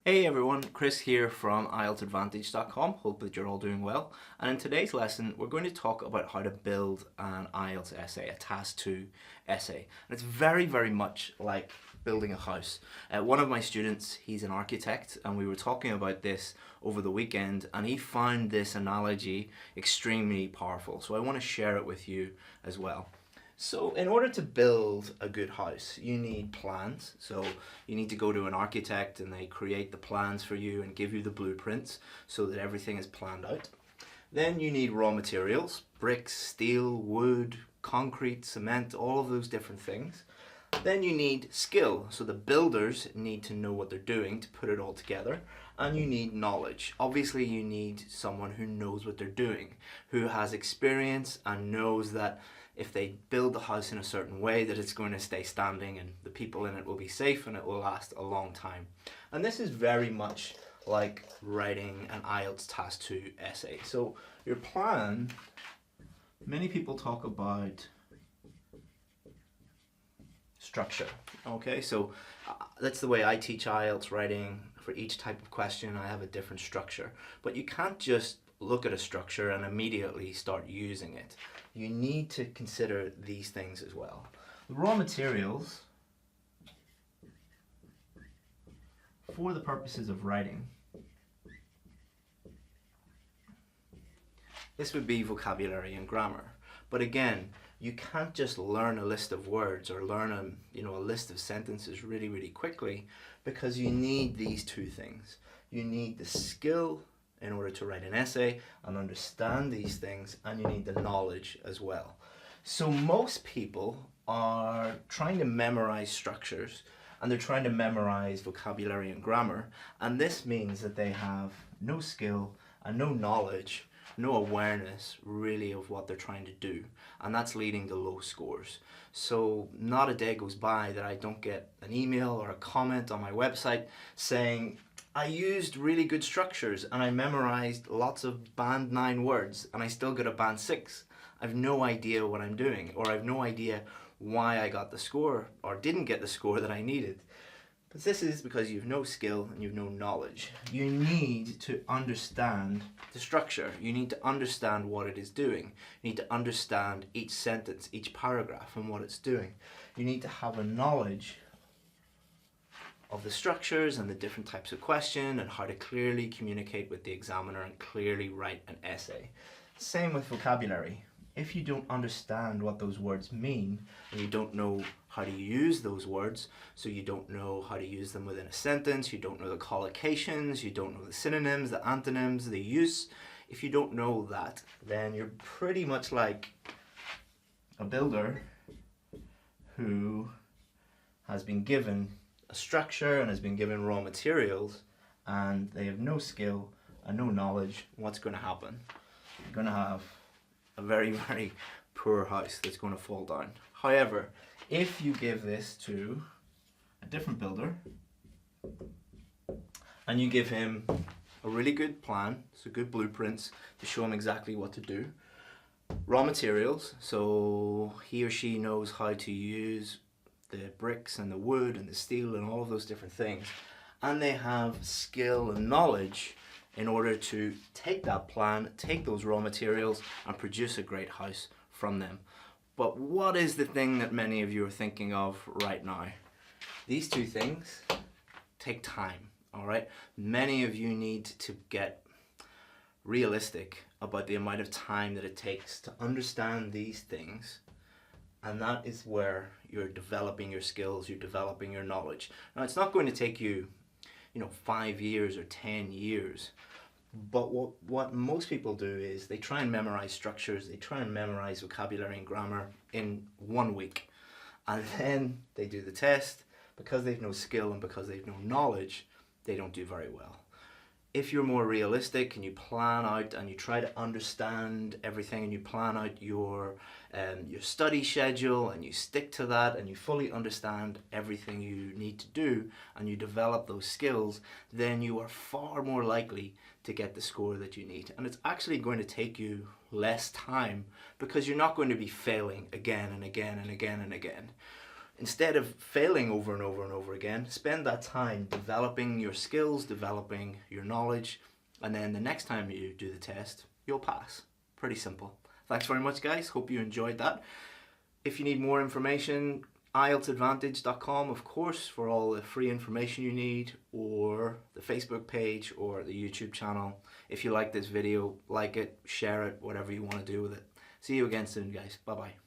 Hey everyone, Chris here from IELTSadvantage.com. Hope that you're all doing well. And in today's lesson, we're going to talk about how to build an IELTS essay, a Task 2 essay. And it's very much like building a house. One of my students, he's an architect, and we were talking about this over the weekend, and he found this analogy extremely powerful. So I want to share it with you as well. So in order to build a good house, you need plans. So you need to go to an architect and they create the plans for you and give you the blueprints so that everything is planned out. Then you need raw materials, bricks, steel, wood, concrete, cement, all of those different things. Then you need skill. So the builders need to know what they're doing to put it all together. And you need knowledge. Obviously you need someone who knows what they're doing, who has experience and knows that if they build the house in a certain way that it's going to stay standing and the people in it will be safe and it will last a long time. And this is very much like writing an IELTS Task 2 essay. So your plan, many people talk about structure. Okay, so that's the way I teach IELTS writing. For each type of question I have a different structure, but you can't just look at a structure and immediately start using it. You need to consider these things as well. The raw materials for the purposes of writing, this would be vocabulary and grammar. But again, you can't just learn a list of words or learn a list of sentences really quickly, because you need these two things. You need the skill in order to write an essay and understand these things, and you need the knowledge as well. So most people are trying to memorize structures and they're trying to memorize vocabulary and grammar, and this means that they have no skill and no knowledge, no awareness really of what they're trying to do, and that's leading to low scores. So not a day goes by that I don't get an email or a comment on my website saying, I used really good structures and I memorized lots of band 9 words and I still got a band 6. I've no idea what I'm doing, or I've no idea why I got the score or didn't get the score that I needed. But this is because you've no skill and you've no knowledge. You need to understand the structure. You need to understand what it is doing. You need to understand each sentence, each paragraph and what it's doing. You need to have a knowledge of the structures and the different types of question and how to clearly communicate with the examiner and clearly write an essay. Same with vocabulary. If you don't understand what those words mean and you don't know how to use those words, so you don't know how to use them within a sentence, you don't know the collocations, you don't know the synonyms, the antonyms, the use, if you don't know that, then you're pretty much like a builder who has been given a structure and has been given raw materials and they have no skill and no knowledge. What's going to happen? You're going to have a very poor house that's going to fall down. However, if you give this to a different builder and you give him a really good plan, so good blueprints to show him exactly what to do, raw materials, so he or she knows how to use the bricks and the wood and the steel and all of those different things, and they have skill and knowledge in order to take that plan, take those raw materials and produce a great house from them. But what is the thing that many of you are thinking of right now? These two things take time, all right? Many of you need to get realistic about the amount of time that it takes to understand these things, and that is where you're developing your skills, you're developing your knowledge. Now, it's not going to take you, 5 years or 10 years. But what most people do is they try and memorize structures, they try and memorize vocabulary and grammar in 1 week. And then they do the test. Because they've no skill and because they've no knowledge, they don't do very well. If you're more realistic and you plan out and you try to understand everything and you plan out your study schedule and you stick to that and you fully understand everything you need to do and you develop those skills, then you are far more likely to get the score that you need. And it's actually going to take you less time because you're not going to be failing again and again and again and again. instead of failing over and over and over again, spend that time developing your skills, developing your knowledge, and then the next time you do the test, you'll pass. Pretty simple. Thanks very much, guys. Hope you enjoyed that. If you need more information, IELTSadvantage.com, of course, for all the free information you need, or the Facebook page or the YouTube channel. If you like this video, like it, share it, whatever you want to do with it. See you again soon, guys. Bye-bye.